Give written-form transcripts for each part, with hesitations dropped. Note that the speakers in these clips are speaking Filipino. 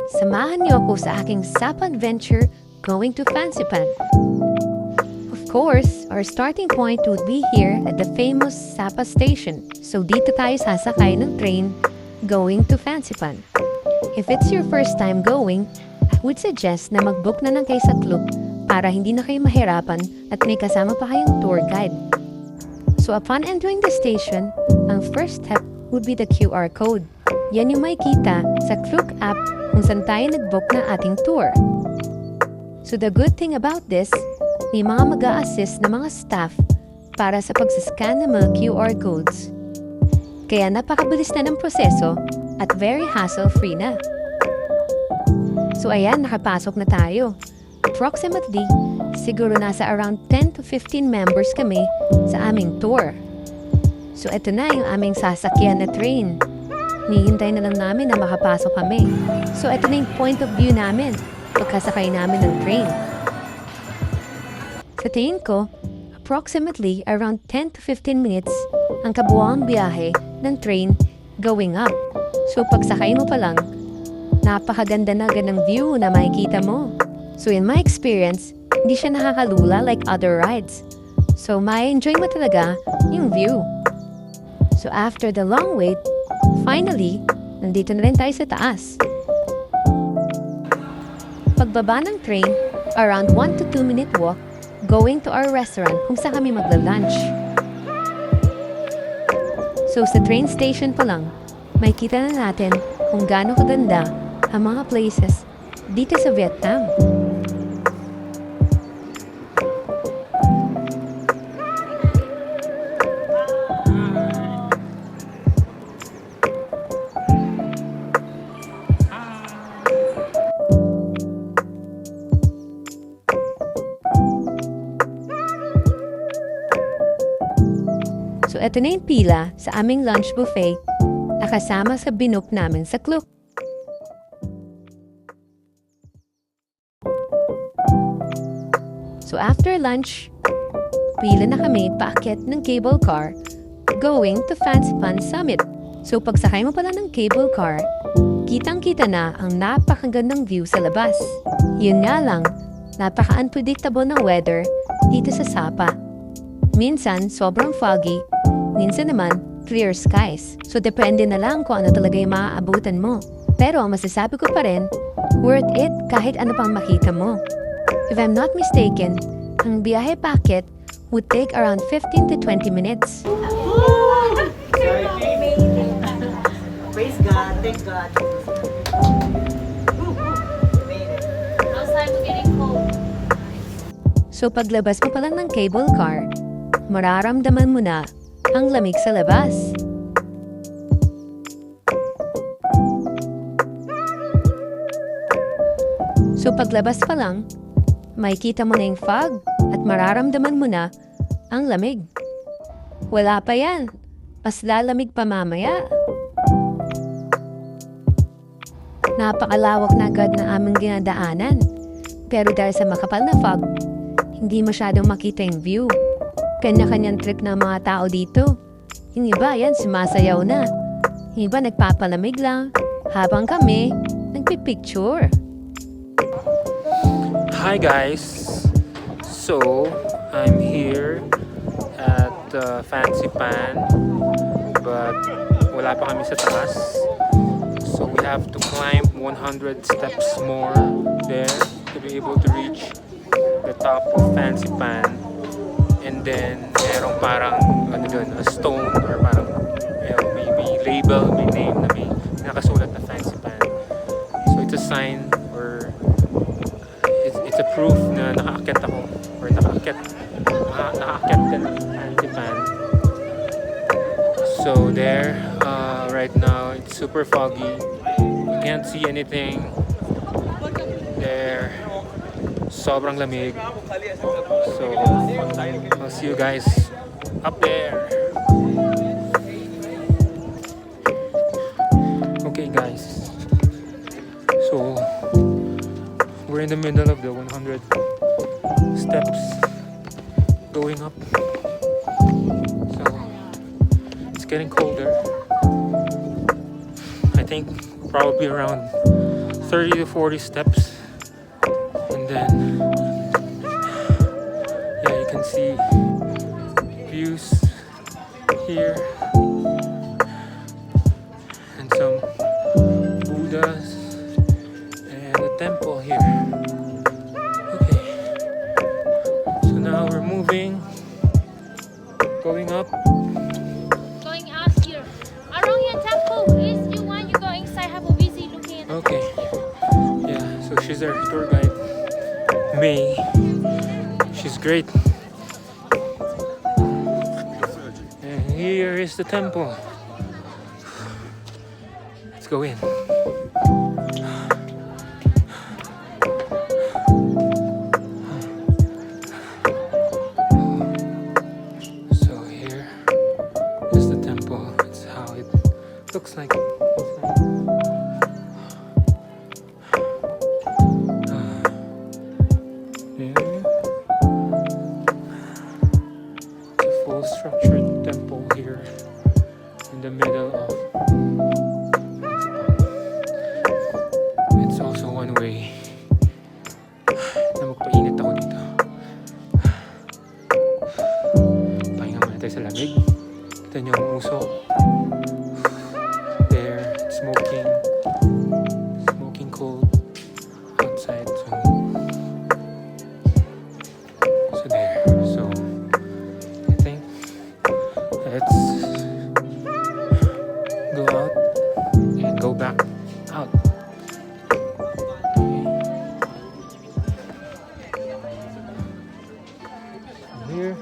Samahan niyo ako sa aking Sapa adventure going to Fansipan. Of course, our starting point would be here at the famous Sapa station. So dito tayo sasakay ng train going to Fansipan. If it's your first time going, I would suggest na mag-book na ng kayo sa Klook para hindi na kayo mahirapan at may kasama pa kayong tour guide. So upon entering the station, ang first step would be the QR code. Yan yung makikita sa Klook app kung saan tayo nag-book na ating tour. So the good thing about this, may mga mag-a-assist na mga staff para sa pagsascan ng mga QR codes. Kaya napakabilis na ng proseso at very hassle-free na. So ayan, nakapasok na tayo. Approximately, siguro nasa around 10 to 15 members kami sa aming tour. So eto na yung aming sasakyan na train. Nihintay na lang namin na makapasok kami. So eto na yung point of view namin pagkasakay namin ng train. Sa tingin ko, approximately around 10 to 15 minutes ang kabuuang biyahe ng train going up. So pagsakay mo pa lang, napakaganda na ng view na makikita mo. So in my experience, hindi siya nakakalula like other rides. So ma-enjoy mo talaga yung view. So after the long wait, finally, nandito na rin tayo sa taas. Pagbaba ng train, around 1 to 2 minute walk, going to our restaurant kung saan kami magla-lunch. So sa train station pa lang, makikita na natin kung gaano kaganda ang mga places dito sa Vietnam. So eto na yung pila sa aming lunch buffet na kasama sa binook namin sa Klook. So after lunch, pila na kami paakyat ng cable car going to Fansipan Summit. So pagsakay mo pala ng cable car, kitang-kita na ang napakagandang view sa labas. Yun nga lang, napaka-unpredictable ng weather dito sa Sapa. Minsan, sobrang foggy, minsan naman, clear skies. So depende na lang kung ano talaga yung maaabutan mo. Pero ang masasabi ko pa rin, worth it kahit ano pang makita mo. If I'm not mistaken, ang biyahe packet would take around 15 to 20 minutes. Praise God, thank God. Outside we're getting cold. So paglabas mo pa lang ng cable car, mararamdaman mo na ang lamig sa labas. So paglabas pa lang, makikita mo na yung fog at mararamdaman mo na ang lamig. Wala pa yan, mas lalamig pa mamaya. Napakalawak na agad na aming ginadaanan. Pero dahil sa makapal na fog, hindi masyadong makita yung view. Kanya-kanyang trip ng mga tao dito. Yung iba yan, sumasayaw na. Yung iba nagpapalamig lang, habang kami nagpipicture. Hi guys! So, I'm here at Fansipan, but wala pa kami sa taas. So we have to climb 100 steps more there to be able to reach the top of Fansipan. And then, merong parang, a stone or parang, may label, may name na may nakasulat na Fansipan. So it's a sign or it's a proof na nakaakyat ako or nakaakyat ka ng Fansipan. So there, right now, it's super foggy. You can't see anything. There, sobrang lamig. So, I'll see you guys up there. Okay guys, so we're in the middle of the 100 steps going up. So it's getting colder. I think probably around 30 to 40 steps. And then, yeah, you can see views here. And some Buddhas. And a temple here. Okay. So now we're moving. Going up. Going out here. Around your temple, is you want you go inside, have a busy looking at the Okay. Yeah, so she's our tour guide. May. She's great. And here is the temple. Let's go in. So here is the temple. It's how it looks like. There. It's a full structured temple here in the middle of. It's also one way na magpainit ako dito. Pahinga muna tayo sa lamig. Kita niyo ang usok. There, smoking cold outside. So there. So I think let's go out and go back out. Here.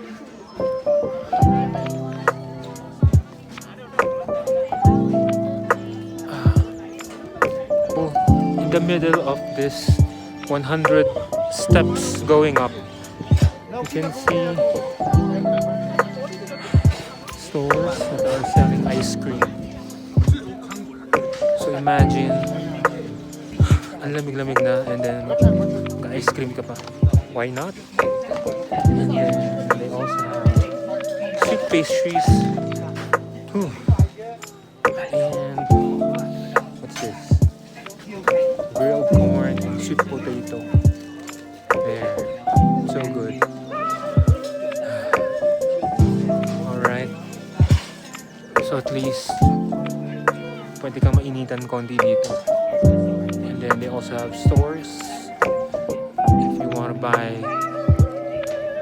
In the middle of this 100 steps going up, you can see stores that are selling ice cream. So imagine, ang lamig-lamig na, and then ice cream ka pa. Why not? And then they also have sweet pastries too. And what's this? Grilled corn and sweet potato. There. So good. Alright. So at least pwede kang mainitan konti dito. And then they also have stores if you want to buy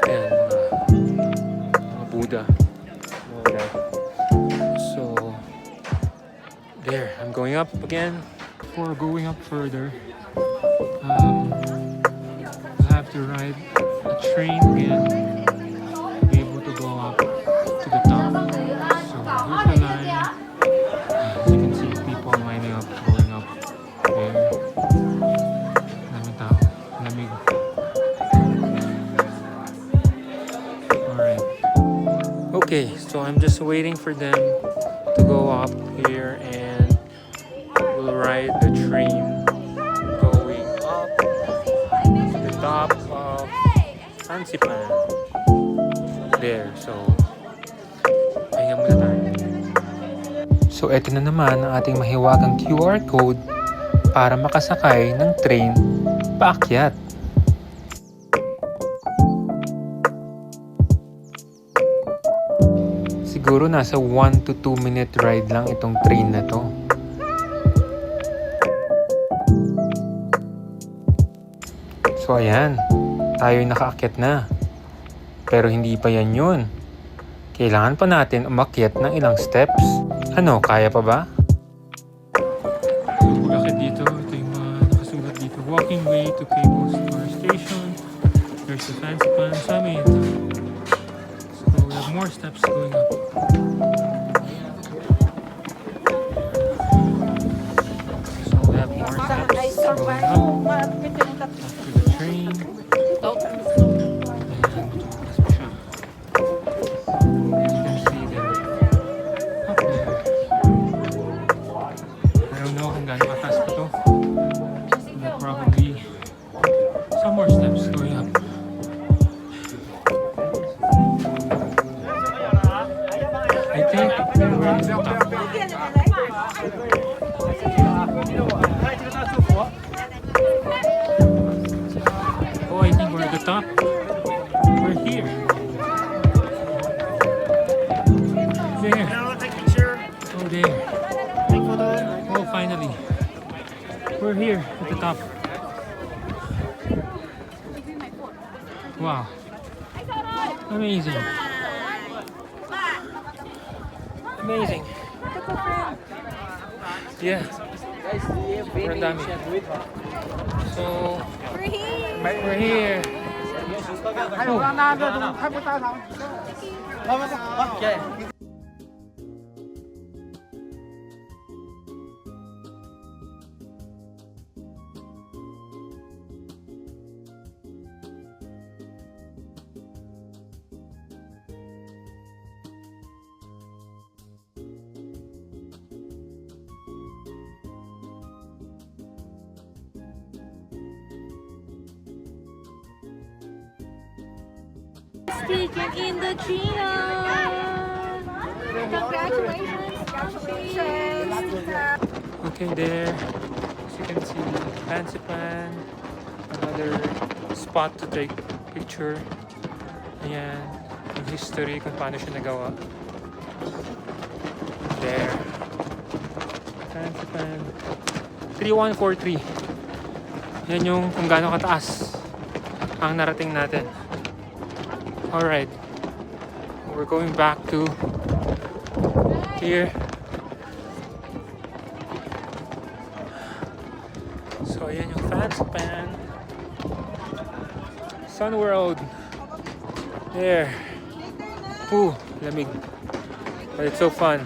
mga Buddha. All that. So there, I'm going up again. Before going up further, we'll have to ride a train again to be able to go up to the top. So here's the line. As you can see, people lining up, going up there. Daming tao. Lamig. Alright. Okay, so I'm just waiting for them to go up here and we'll ride the train going up to the top of Fansipan. There, so pahinga muna tayo. So eto na naman ang ating mahiwagang QR code para makasakay ng train paakyat. Siguro nasa 1 to 2 minute ride lang itong train na to. So ayan, tayo'y nakaakyat na. Pero hindi pa yan yun. Kailangan pa natin umakyat ng ilang steps. Ano, kaya pa ba? Umakyat dito, ito yung mga nakasulat dito. Walking way to Cable Star Station. There's the Fansipan Summit. So we have more steps going up. So we have more steps going up. After the train. Some more steps going up. I think here at the top. Wow. Amazing. Amazing. Yeah. Sobrang dami. So, we're here. Speaking in the trio. Congratulations. Okay, there. As you can see, Fancy Pan. Another spot to take picture. Ayan. Yung history kung paano siya nagawa. There. Fancy Pan. 3143. Yan yung kung gaano kataas ang narating natin. Alright. We're going back to here. So ayan yung Fancy Pan. Sun World. There. Ooh, lamig. But it's so fun.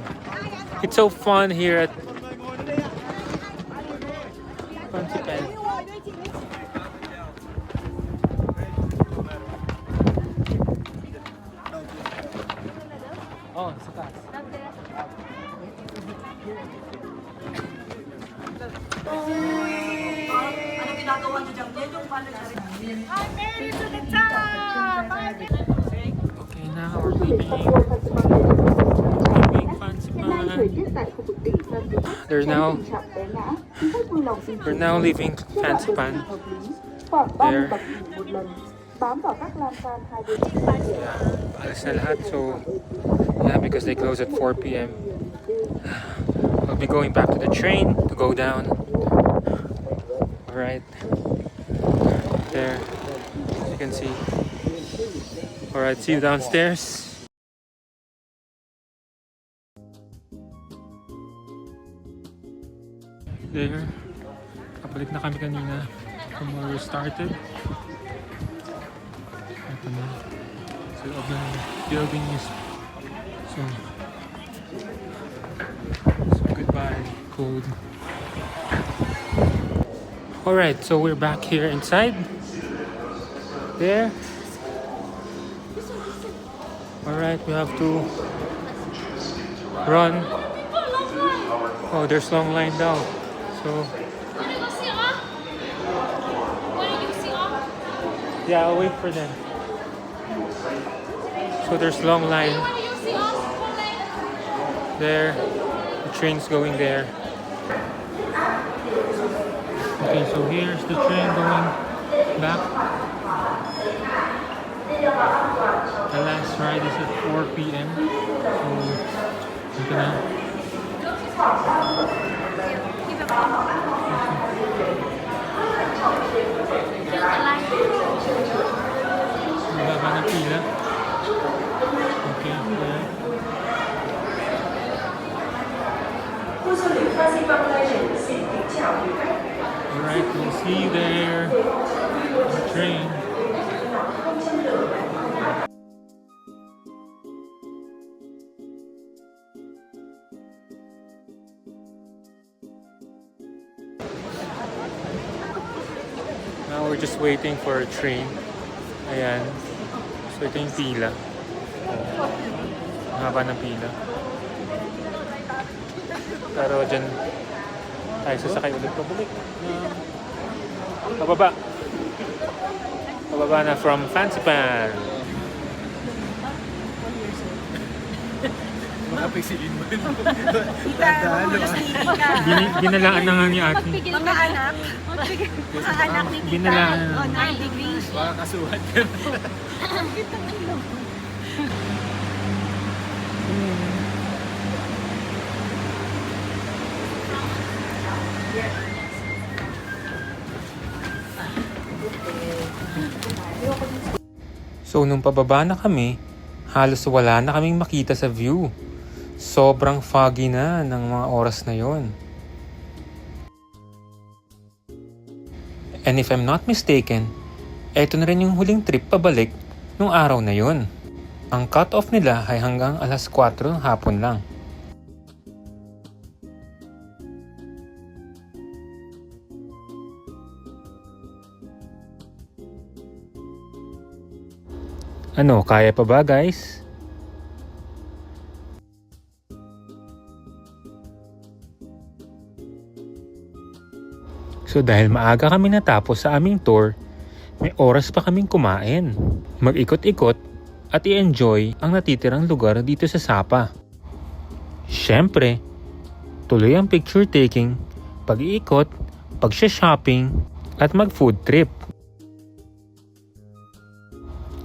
It's so fun here at Fancy Pan. Oh, sa taas. Ano ginagawa niyo dyan? Yan yung pala I'm ready to the top. Okay, now we're leaving Fancy Pan. We're now leaving Fancy Pan. There. Yeah, alis na lahat. So, yeah, because they close at 4 p.m. We'll be going back to the train to go down. Alright. There. As you can see. Alright, see you downstairs. There. Kapalik na kami kanina from where we started. Ito na. Sa loob ng building is so goodbye, cold. Alright, so we're back here inside. There. Alright, we have to run. Oh, there's long line down. So Wanna go see off? Wanna go see off? yeah, I'll wait for them. So there's long line Wanna go see off? there. The train's going there. Okay, so here's the train going back. The last ride is at 4 p.m. So, ito na. Mababa ng pila. Okay, yeah. Alright, we'll see you there on the train. Now we're just waiting for a train. Ayan. So ito yung pila. Ang haba ng pila. Pero dyan tayo sasakay ulit pabalik. Pababa. Pababa na from Fancy Pan. Mga pisilin mo. Dadalo. Binalaan na nga ni ate. Mga anak. Mga anak ni Tita. Binalaan na. 9 degrees. Baka kasuhan ka na. So nung pababa na kami, halos wala na kaming makita sa view. Sobrang foggy na ng mga oras na yon. And if I'm not mistaken, eto na rin yung huling trip pabalik nung araw na yon. Ang cut-off nila ay hanggang alas 4 ng hapon lang. Ano, kaya pa ba guys? So dahil maaga kami natapos sa aming tour, may oras pa kaming kumain, mag-ikot-ikot at i-enjoy ang natitirang lugar dito sa Sapa. Siyempre, tuloy ang picture taking, pag-iikot, pag-shopping at mag-food trip.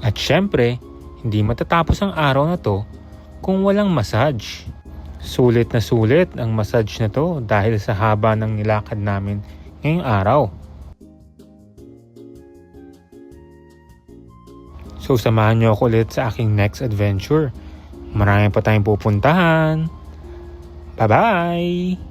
At siyempre, hindi matatapos ang araw na to kung walang massage. Sulit na sulit ang massage na to dahil sa haba ng nilakad namin ngayong araw. So samahan niyo ako ulit sa aking next adventure. Marami pa tayong pupuntahan. Bye-bye!